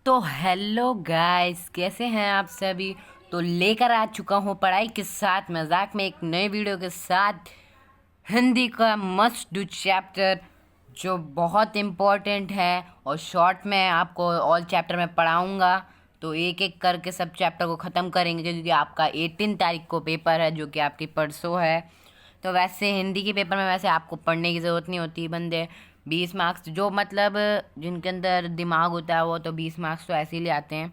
तो hello guys, कैसे हैं आप सभी। तो लेकर आ चुका हूँ पढ़ाई के साथ मजाक में एक नए वीडियो के साथ हिंदी का मस्ट डू चैप्टर जो बहुत इम्पोर्टेंट है। और शॉर्ट में आपको ऑल चैप्टर में पढ़ाऊँगा, तो एक एक करके सब चैप्टर को ख़त्म करेंगे क्योंकि आपका 18 तारीख को पेपर है जो कि आपकी परसों है। तो वैसे हिंदी के पेपर में वैसे आपको पढ़ने की ज़रूरत नहीं होती। बंदे 20 मार्क्स जो मतलब जिनके अंदर दिमाग होता है वो तो 20 मार्क्स तो ऐसे ही ले आते हैं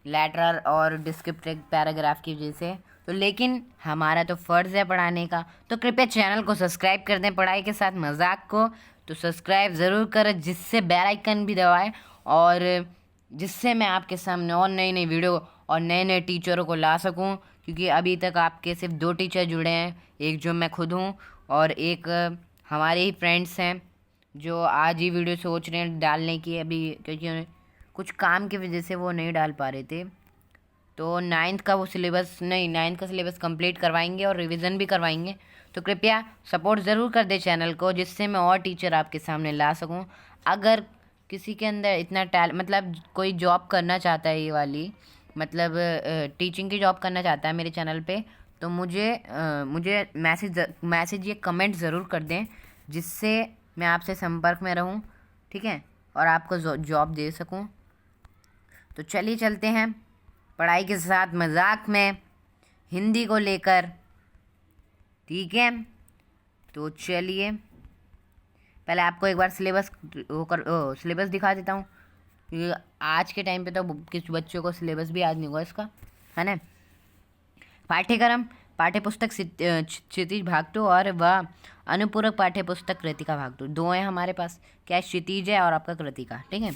लेटरल और डिस्क्रिप्टिव पैराग्राफ की वजह से। तो लेकिन हमारा तो फ़र्ज़ है पढ़ाने का, तो कृपया चैनल को सब्सक्राइब कर दें पढ़ाई के साथ मजाक को। तो सब्सक्राइब ज़रूर करें, जिससे बेल आइकन भी दबाएं और जिससे मैं आपके सामने और नई नई वीडियो और नए नए टीचरों को ला सकूं। क्योंकि अभी तक आपके सिर्फ 2 टीचर जुड़े हैं, एक जो मैं खुद हूं और एक हमारे ही फ्रेंड्स हैं जो आज ही वीडियो सोच रहे हैं डालने की, अभी क्योंकि कुछ काम की वजह से वो नहीं डाल पा रहे थे। तो नाइन्थ का सिलेबस कंप्लीट करवाएंगे और रिवीजन भी करवाएंगे। तो कृपया सपोर्ट ज़रूर कर दे चैनल को, जिससे मैं और टीचर आपके सामने ला सकूं। अगर किसी के अंदर इतना मतलब कोई जॉब करना चाहता है, ये वाली मतलब टीचिंग की जॉब करना चाहता है मेरे चैनल पे, तो मुझे मैसेज ये कमेंट ज़रूर कर दें, जिससे मैं आपसे संपर्क में रहूं, ठीक है, और आपको जॉब दे सकूं। तो चलिए चलते हैं पढ़ाई के साथ मजाक में हिंदी को लेकर, ठीक है। तो चलिए पहले आपको एक बार सिलेबस दिखा देता हूँ, क्योंकि आज के टाइम पे तो किस बच्चों को सिलेबस भी याद नहीं होगा इसका, है ना। पाठ्यक्रम पाठ्यपुस्तक क्षितिज भाग 2 और वह अनुपूरक पाठ्यपुस्तक कृतिका भाग 2, दो हैं हमारे पास। क्या है? क्षितिज है और आपका कृतिका, ठीक है।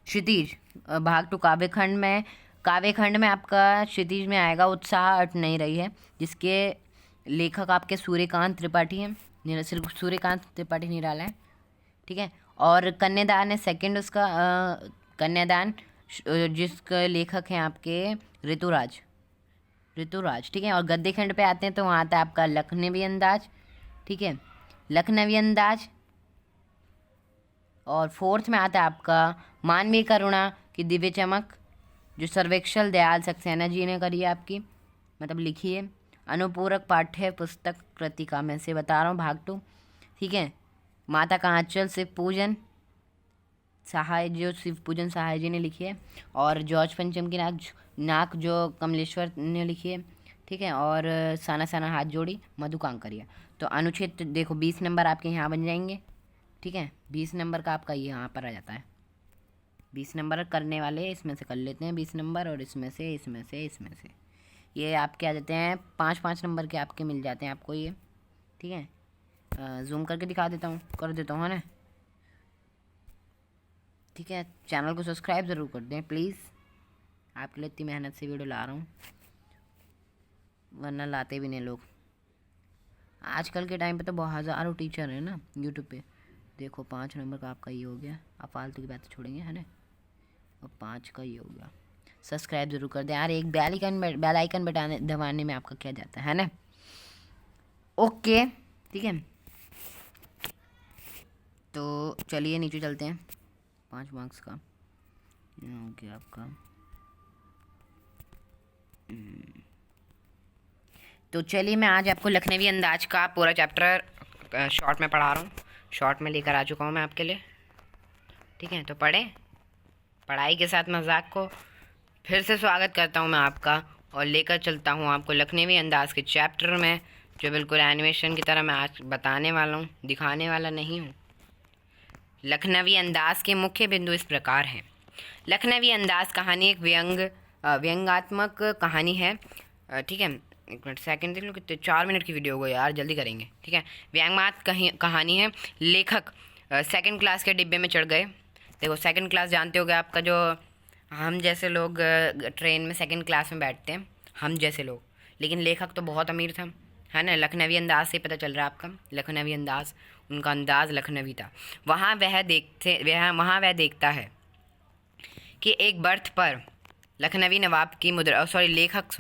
क्षितिज भाग 2 काव्यखंड में आपका क्षितिज में आएगा उत्साह अट नहीं रही है, जिसके लेखक आपके सूर्यकांत त्रिपाठी हैं, सूर्यकांत त्रिपाठी निराला है, ठीक है। और कन्यादान है सेकंड उसका, कन्यादान जिसके लेखक हैं आपके ऋतुराज, ठीक है। और गद्य खंड पे आते हैं तो वहाँ आता है आपका लखनवी अंदाज, ठीक है, लखनवी अंदाज। और फोर्थ में आता है आपका मानवीय करुणा की दिव्य चमक, जो सर्वेक्षण दयाल सक्सेना जी ने करी है आपकी, मतलब लिखी है। अनुपूरक पाठ्य पुस्तक कृतिका में से बता रहा हूँ भाग 2, ठीक है। माता का आंचल शिव पूजन सहाय जी ने लिखी है। और जॉर्ज पंचम की नाक जो कमलेश्वर ने लिखी है, ठीक है। और साना साना हाथ जोड़ी मधु कांकरिया। तो अनुच्छेद देखो 20 नंबर आपके यहाँ बन जाएंगे, ठीक है। 20 नंबर का आपका ये यहाँ पर आ जाता है। 20 नंबर करने वाले इसमें से कर लेते हैं 20 नंबर, और इसमें से ये आपके आ जाते हैं 5-5 नंबर के आपके मिल जाते हैं आपको ये, ठीक है। जूम करके दिखा देता हूँ, कर देता हूँ, है ना, ठीक है। चैनल को सब्सक्राइब ज़रूर कर दें प्लीज़, आपके लिए इतनी मेहनत से वीडियो ला रहा हूँ, वरना लाते भी नहीं लोग। आजकल के टाइम पे तो बहुत हज़ारों टीचर हैं ना यूट्यूब पे। देखो 5 नंबर का आपका ये हो गया, आप फालतू की बातें छोड़ेंगे, है ना। और 5 का ये हो गया। सब्सक्राइब ज़रूर कर दें यार, एक बेल आइकन दबाने में आपका क्या जाता है ना। ओके, ठीक है। तो चलिए नीचे चलते हैं। 5 मार्क्स का हो गया आपका। तो चलिए मैं आज आपको लखनवी अंदाज का पूरा चैप्टर शॉर्ट में पढ़ा रहा हूँ, शॉर्ट में लेकर आ चुका हूँ मैं आपके लिए, ठीक है। तो पढ़ाई के साथ मजाक को फिर से स्वागत करता हूँ मैं आपका, और लेकर चलता हूँ आपको लखनवी अंदाज के चैप्टर में, जो बिल्कुल एनिमेशन की तरह मैं आज बताने वाला हूँ, दिखाने वाला नहीं हूँ। लखनवी अंदाज के मुख्य बिंदु इस प्रकार हैं। लखनवी अंदाज कहानी एक व्यंग्यात्मक कहानी है, ठीक है। 1 मिनट सेकंड देख लो, कितने 4 मिनट की वीडियो हो गई यार, जल्दी करेंगे, ठीक है। व्यंग्यात्मक कहानी है। लेखक सेकंड क्लास के डिब्बे में चढ़ गए। देखो सेकंड क्लास जानते होगे आपका, जो हम जैसे लोग ट्रेन में सेकंड क्लास में बैठते हैं, हम जैसे लोग। लेकिन लेखक तो बहुत अमीर था, है ना। लखनवी अंदाज से पता चल रहा है आपका, लखनवी अंदाज, उनका अंदाज लखनवी था। वहाँ वह देखता है कि एक बर्थ पर लखनवी नवाब की मुद्रा, लेखक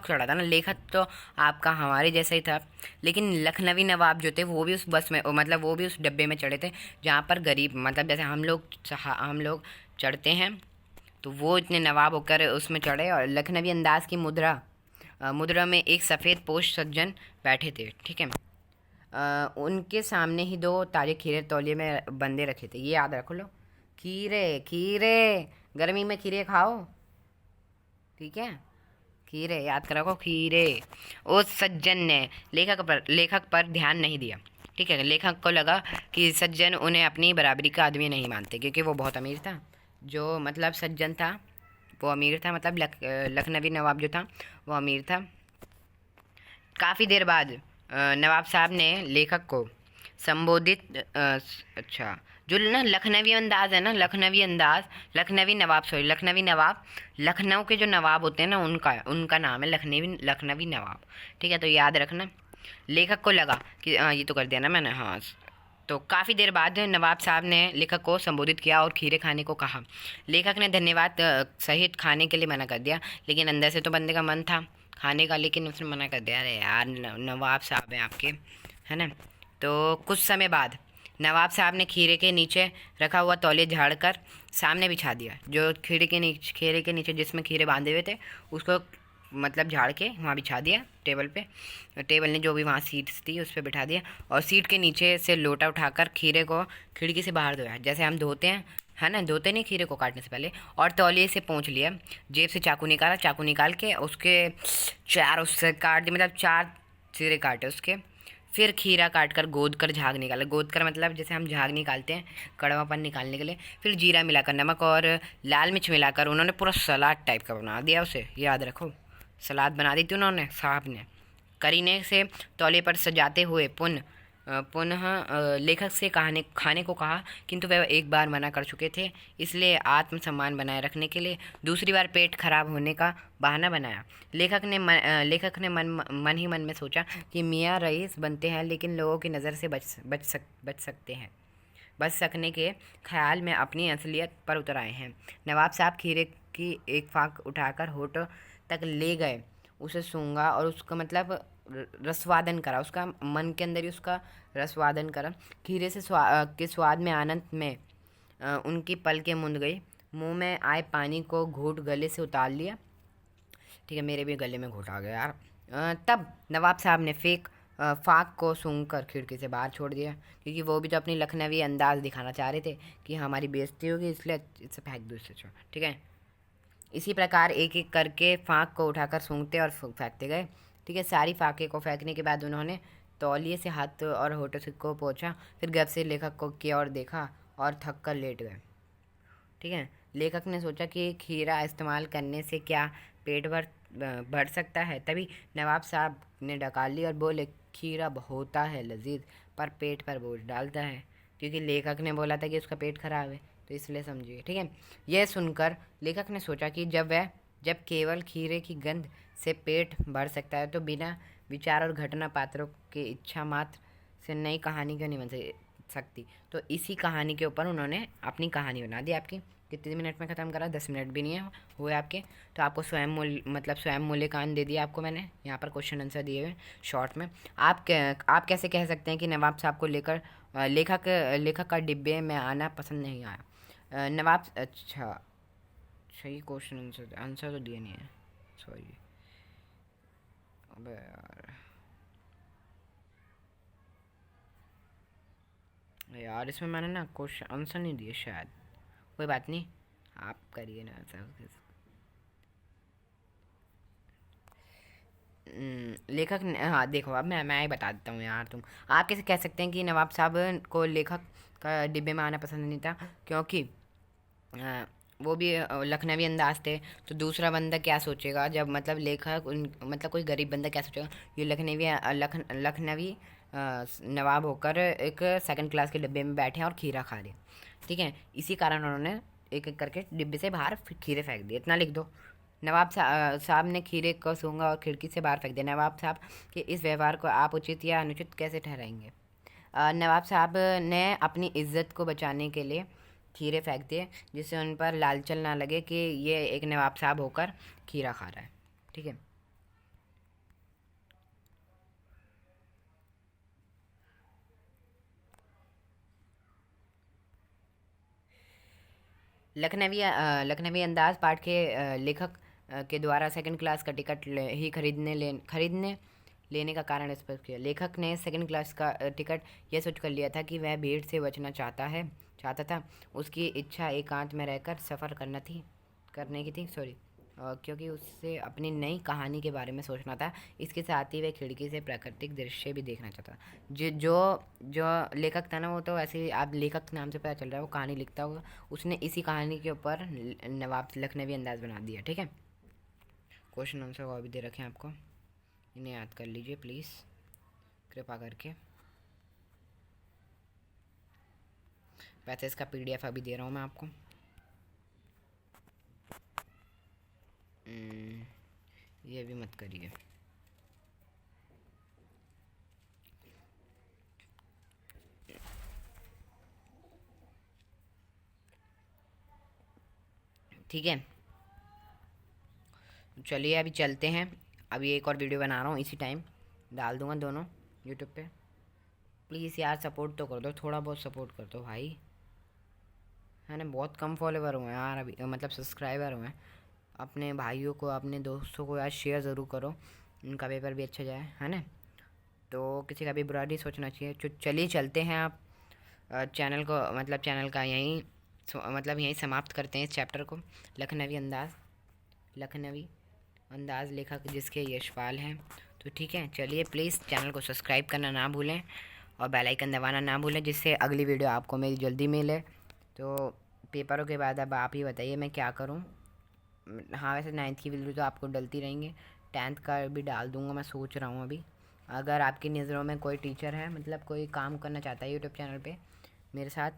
चढ़ा था ना, लेखक तो आपका हमारे जैसा ही था, लेकिन लखनवी नवाब जो थे वो भी उस बस में, मतलब वो भी उस डब्बे में चढ़े थे, जहाँ पर गरीब, मतलब जैसे हम लोग चढ़ते हैं तो वो इतने नवाब होकर उसमें चढ़े और लखनवी अंदाज की मुद्रा में एक सफ़ेद पोश सज्जन बैठे थे। ठीक है। उनके सामने ही 2 ताजे खीरे तौलिए में बंदे रखे थे। ये याद रखो लो, खीरे खीरे, गर्मी में खीरे खाओ। ठीक है, खीरे याद कर रखो, खीरे। उस सज्जन ने लेखक पर ध्यान नहीं दिया। ठीक है, लेखक को लगा कि सज्जन उन्हें अपनी बराबरी का आदमी नहीं मानते, क्योंकि वो बहुत अमीर था। जो मतलब सज्जन था वो अमीर था, मतलब लखनवी नवाब जो था वो अमीर था। काफ़ी देर बाद नवाब साहब ने लेखक को संबोधित अच्छा, जो ना लखनवी अंदाज है ना, लखनवी नवाब, लखनऊ के जो नवाब होते हैं ना, उनका नाम है लखनवी नवाब। ठीक है, तो याद रखना। लेखक को लगा कि ये तो कर दिया ना मैंने, हाँ। तो काफ़ी देर बाद नवाब साहब ने लेखक को संबोधित किया और खीरे खाने को कहा। लेखक ने धन्यवाद सहित खाने के लिए मना कर दिया, लेकिन अंदर से तो बंदे का मन था खाने का, लेकिन उसने मना कर दिया। अरे यार, नवाब साहब हैं आपके, है ना। तो कुछ समय बाद नवाब साहब ने खीरे के नीचे रखा हुआ तौलिया झाड़कर सामने बिछा दिया। जो खीरे के नीचे जिसमें खीरे बांधे हुए थे उसको मतलब झाड़ के वहाँ बिछा दिया टेबल पे। टेबल ने जो भी वहाँ सीट्स थी उस पर बिठा दिया और सीट के नीचे से लोटा उठाकर खीरे को खिड़की से बाहर धोया, जैसे हम धोते हैं, है ना, धोते नहीं खीरे को काटने से पहले। और तौलिए से पोंछ लिया। जेब से चाकू निकाल के उसके 4 उससे काट दिए, मतलब 4 सिरे काटे उसके। फिर खीरा काट कर गोद कर झाग निकाला। गोद कर मतलब जैसे हम झाग निकालते हैं कड़वापन निकालने के लिए। फिर जीरा मिलाकर, नमक और लाल मिर्च मिलाकर उन्होंने पूरा सलाद टाइप का बना दिया उसे। याद रखो, सलाद बना दी थी उन्होंने साहब ने। करीने से तौले पर सजाते हुए पुनः लेखक से खाने को कहा, किंतु वह एक बार मना कर चुके थे, इसलिए आत्मसम्मान बनाए रखने के लिए दूसरी बार पेट खराब होने का बहाना बनाया। लेखक ने मन ही मन में सोचा कि मियाँ रईस बनते हैं, लेकिन लोगों की नज़र से बच सकते हैं। बच सकने के ख्याल में अपनी असलियत पर उतर आए हैं। नवाब साहब खीरे की एक फाक उठाकर होठ तक ले गए, उसे सूंघा और उसका मतलब रसवादन करा, उसका मन के अंदर ही उसका रसवादन करा। खीरे से के स्वाद में आनंद में उनकी पलकें मूंद गई। मुंह में आए पानी को घूंट गले से उतार लिया। ठीक है, मेरे भी गले में घूंट आ गया यार। तब नवाब साहब ने फाक को सूंघकर खिड़की से बाहर छोड़ दिया, क्योंकि वो भी तो अपनी लखनवी अंदाज दिखाना चाह रहे थे कि हमारी बेइज्जती होगी, इसलिए इसे फेंक दो इससे। ठीक है, इसी प्रकार एक एक करके फाक को उठाकर सूंघते और फेंकते गए। ठीक है, सारी फाके को फेंकने के बाद उन्होंने तौलिए से हाथ और होठों से को पोंछा। फिर गप से लेखक को की ओर देखा और थक कर लेट गए। ठीक है, लेखक ने सोचा कि खीरा इस्तेमाल करने से क्या पेट बढ़ सकता है। तभी नवाब साहब ने डकार ली और बोले, खीरा होता है लजीज, पर पेट पर बोझ डालता है। क्योंकि लेखक ने बोला था कि उसका पेट खराब है, तो इसलिए समझिए। ठीक है, यह सुनकर लेखक ने सोचा कि जब केवल खीरे की गंध से पेट भर सकता है, तो बिना विचार और घटना पात्रों की इच्छा मात्र से नई कहानी क्यों नहीं बन सकती। तो इसी कहानी के ऊपर उन्होंने अपनी कहानी बना दी। आपकी कितने मिनट में ख़त्म करा? 10 मिनट भी नहीं है हुए आपके। तो आपको स्वयं मूल्यांकन दे दिया आपको मैंने, यहाँ पर क्वेश्चन आंसर दिए हुए शॉर्ट में। आप कैसे कह सकते हैं कि नवाब साहब को लेकर लेखक का डिब्बे में आना पसंद नहीं आया? नवाब, अच्छा सही क्वेश्चन आंसर तो दिया नहीं है, सॉरी। अबे यार इसमें मैंने ना क्वेश्चन आंसर नहीं दिया शायद। कोई बात नहीं, आप करिए ना आंसर। लेखक ने, हाँ देखो, अब मैं ही बता देता हूँ यार। आप कैसे कह सकते हैं कि नवाब साहब को लेखक का डिब्बे में आना पसंद नहीं था? क्योंकि वो भी लखनवी अंदाज थे। तो दूसरा बंदा क्या सोचेगा जब मतलब मतलब कोई गरीब बंदा क्या सोचेगा, ये लखनवी नवाब होकर एक सेकंड क्लास के डिब्बे में बैठे हैं और खीरा खा रहे हैं। ठीक है, इसी कारण उन्होंने एक एक करके डिब्बे से बाहर खीरे फेंक दिए। इतना लिख दो। नवाब साहब ने खीरे को सूंघा और खिड़की से बाहर फेंक दिया। नवाब साहब के इस व्यवहार को आप उचित या अनुचित कैसे ठहराएंगे? नवाब साहब ने अपनी इज्जत को बचाने के लिए खीरे फेंक दिए, जिससे उन पर लालचन ना लगे कि ये एक नवाब साहब होकर खीरा खा रहा है। ठीक है, लखनवी अंदाज पाठ के लेखक के द्वारा सेकंड क्लास का टिकट ही खरीदने लेने का कारण स्पष्ट किया। लेखक ने सेकंड क्लास का टिकट यह सोच कर लिया था कि वह भीड़ से बचना चाहता था। उसकी इच्छा एकांत में रहकर सफ़र करने की थी क्योंकि उससे अपनी नई कहानी के बारे में सोचना था। इसके साथ ही वह खिड़की से प्राकृतिक दृश्य भी देखना चाहता। जो लेखक था ना, वो तो ऐसे ही आप लेखक नाम से पता चल रहा है वो कहानी लिखता होगा। उसने इसी कहानी के ऊपर नवाब लखनवी अंदाज बना दिया। ठीक है, क्वेश्चन आंसर वो भी दे रखे हैं आपको, इन्हें याद कर लीजिए प्लीज़ कृपा करके। वैसे इसका PDF अभी दे रहा हूँ मैं आपको। ये भी मत करिए। ठीक है, चलिए अभी चलते हैं। अभी एक और वीडियो बना रहा हूँ, इसी टाइम डाल दूँगा दोनों यूट्यूब पे। प्लीज़ यार सपोर्ट तो कर दो, थोड़ा बहुत सपोर्ट कर दो भाई, है ना। बहुत कम फॉलोवर हुए हैं यार अभी, मतलब सब्सक्राइबर हुए हैं। अपने भाइयों को, अपने दोस्तों को यार शेयर ज़रूर करो, उनका पेपर भी अच्छा जाए, है ना। तो किसी का भी बुरा नहीं सोचना चाहिए। चलिए चलते हैं। आप चैनल को, मतलब चैनल का यहीं समाप्त करते हैं इस चैप्टर को। लखनवी अंदाज लेखक जिसके यशपाल हैं। तो ठीक है, चलिए प्लीज़ चैनल को सब्सक्राइब करना ना भूलें और बेल आइकन दबाना ना भूलें, जिससे अगली वीडियो आपको मेरी जल्दी मिले। तो पेपरों के बाद अब आप ही बताइए मैं क्या करूं। हाँ, वैसे 9th की वीडियो तो आपको डलती रहेंगे, 10th का भी डाल दूंगा, मैं सोच रहा हूँ अभी। अगर आपकी नज़रों में कोई टीचर है, मतलब कोई काम करना चाहता है यूट्यूब चैनल पे मेरे साथ,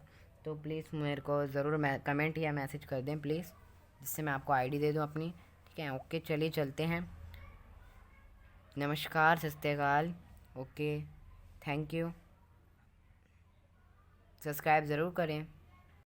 तो प्लीज़ मेरे को ज़रूर कमेंट या मैसेज कर दें प्लीज़, जिससे मैं आपको आईडी दे दूँ अपनी। ठीक है, ओके, चलिए चलते हैं। नमस्कार, सत श्री अकाल, ओके, थैंक यू। सब्सक्राइब ज़रूर करें।